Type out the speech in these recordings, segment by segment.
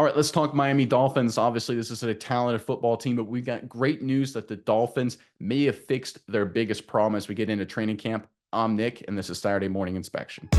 right, let's talk Miami Dolphins. Obviously, this is a talented football team, but we got great news that the Dolphins may have fixed their biggest problem as we get into training camp. I'm Nick, and this is Saturday Morning Inspection.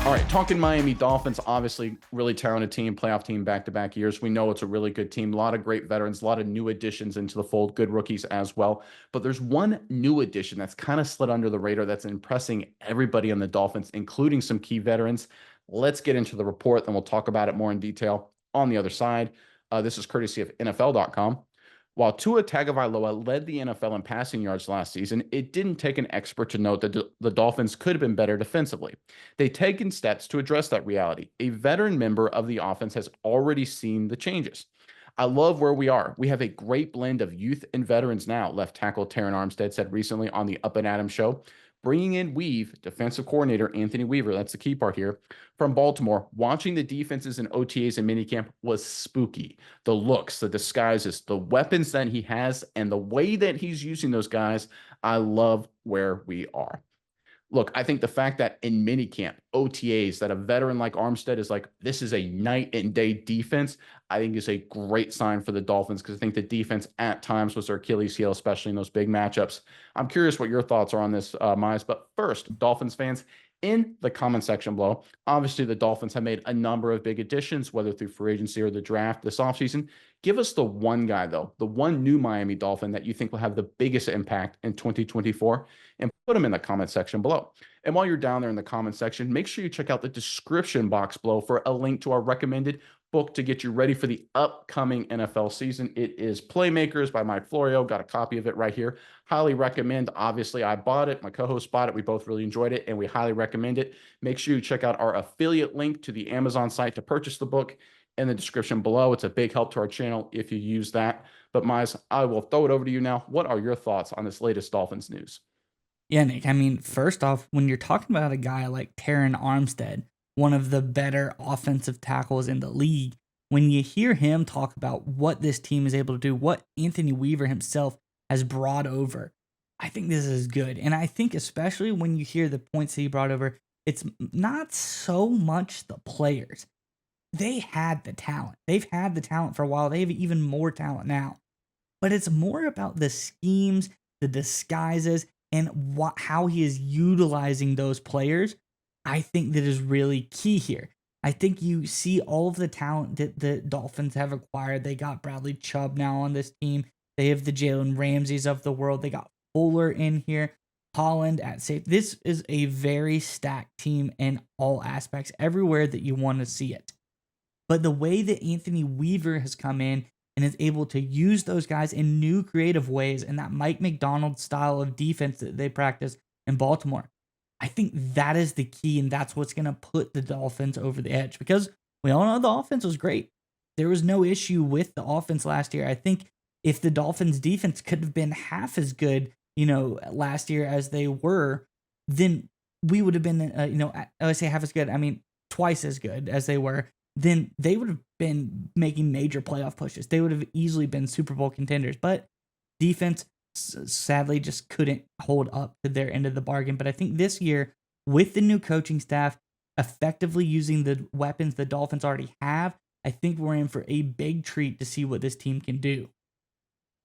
All right, talking Miami Dolphins, obviously really talented team, playoff team back-to-back years. We know it's a really good team, a lot of great veterans, a lot of new additions into the fold, good rookies as well. But there's one new addition that's kind of slid under the radar that's impressing everybody on the Dolphins, including some key veterans. Let's get into the report, then we'll talk about it more in detail on the other side. This is courtesy of NFL.com. While Tua Tagovailoa led the NFL in passing yards last season, it didn't take an expert to note that the Dolphins could have been better defensively. They've taken steps to address that reality. A veteran member of the offense has already seen the changes. I love where we are. We have a great blend of youth and veterans now, left tackle Terron Armstead said recently on the Up and Adams show. Bringing in defensive coordinator Anthony Weaver, that's the key part here, from Baltimore, watching the defenses in OTAs and minicamp was spooky. The looks, the disguises, the weapons that he has, and the way that he's using those guys, I love where we are. Look, I think the fact that in minicamp, OTAs, that a veteran like Armstead is like, this is a night and day defense, I think is a great sign for the Dolphins because I think the defense at times was their Achilles heel, especially in those big matchups. I'm curious what your thoughts are on this, Mize. But first, Dolphins fans, in the comment section below, obviously the Dolphins have made a number of big additions, whether through free agency or the draft this offseason. Give us the one guy, though, the one new Miami Dolphin that you think will have the biggest impact in 2024, and put them in the comment section below. And while you're down there in the comment section, make sure you check out the description box below for a link to our recommended book to get you ready for the upcoming NFL season. It is Playmakers by Mike Florio. Got a copy of it right here. Highly recommend. Obviously, I bought it. My co-host bought it. We both really enjoyed it, and we highly recommend it. Make sure you check out our affiliate link to the Amazon site to purchase the book in the description below. It's a big help to our channel if you use that. But Mize, I will throw it over to you now. What are your thoughts on this latest Dolphins news? Yeah, Nick. I mean, first off, when you're talking about a guy like Terron Armstead, one of the better offensive tackles in the league, when you hear him talk about what this team is able to do, what Anthony Weaver himself has brought over, I think this is good. And I think especially when you hear the points that he brought over, it's not so much the players. They had the talent. They've had the talent for a while. They have even more talent now. But it's more about the schemes, the disguises, and how he is utilizing those players. I think that is really key here. I think you see all of the talent that the Dolphins have acquired. They got Bradley Chubb now on this team. They have the Jalen Ramseys of the world. They got Fuller in here, Holland at safe. This is a very stacked team in all aspects, everywhere that you want to see it. But the way that Anthony Weaver has come in and is able to use those guys in new creative ways and that Mike McDonald style of defense that they practice in Baltimore, I think that is the key, and that's what's going to put the Dolphins over the edge because we all know the offense was great. There was no issue with the offense last year. I think if the Dolphins defense could have been half as good, last year as they were, then we would have been, I say half as good. I mean, twice as good as they were. Then they would have been making major playoff pushes. They would have easily been Super Bowl contenders. But defense sadly just couldn't hold up to their end of the bargain. But I think this year, with the new coaching staff effectively using the weapons the Dolphins already have, I think we're in for a big treat to see what this team can do.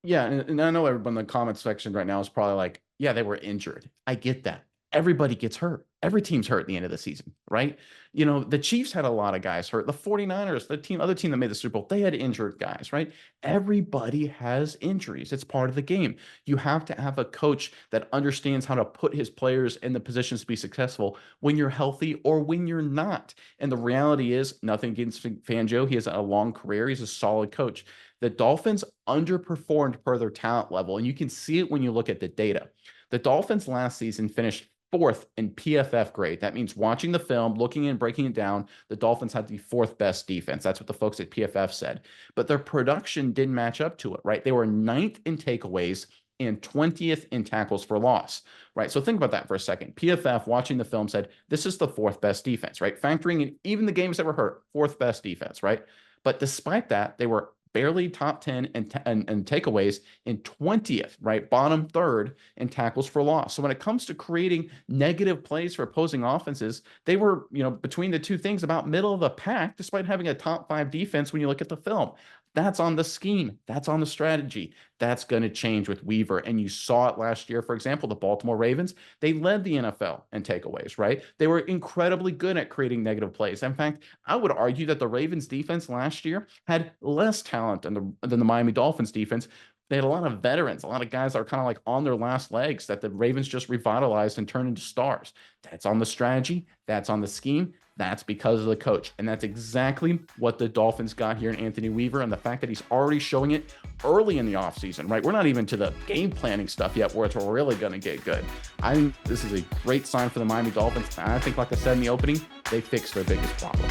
Yeah, and I know everyone in the comment section right now is probably like, yeah, they were injured. I get that. Everybody gets hurt. Every team's hurt at the end of the season, right? The Chiefs had a lot of guys hurt. The 49ers, other team that made the Super Bowl, they had injured guys, right? Everybody has injuries. It's part of the game. You have to have a coach that understands how to put his players in the positions to be successful when you're healthy or when you're not. And the reality is, nothing against Fangio. He has a long career. He's a solid coach. The Dolphins underperformed per their talent level, and you can see it when you look at the data. The Dolphins last season finished fourth in PFF grade. That means watching the film, looking and breaking it down, the Dolphins had the fourth best defense. That's what the folks at PFF said. But their production didn't match up to it, right? They were ninth in takeaways and 20th in tackles for loss, right? So think about that for a second. PFF, watching the film, said this is the fourth best defense, right? Factoring in even the games that were hurt, fourth best defense, right? But despite that, they were barely top 10 and takeaways, and 20th, right? Bottom third in tackles for loss. So when it comes to creating negative plays for opposing offenses, they were, between the two things about middle of the pack, despite having a top 5 defense when you look at the film. That's on the scheme. That's on the strategy. That's going to change with Weaver. And you saw it last year. For example, the Baltimore Ravens, they led the NFL in takeaways, right? They were incredibly good at creating negative plays. In fact, I would argue that the Ravens defense last year had less talent than the Miami Dolphins defense. They had a lot of veterans, a lot of guys that are kind of like on their last legs that the Ravens just revitalized and turned into stars. That's on the strategy. That's on the scheme. That's because of the coach. And that's exactly what the Dolphins got here in Anthony Weaver. And the fact that he's already showing it early in the offseason, right? We're not even to the game planning stuff yet where it's really going to get good. I think this is a great sign for the Miami Dolphins. I think, like I said in the opening, they fixed their biggest problem.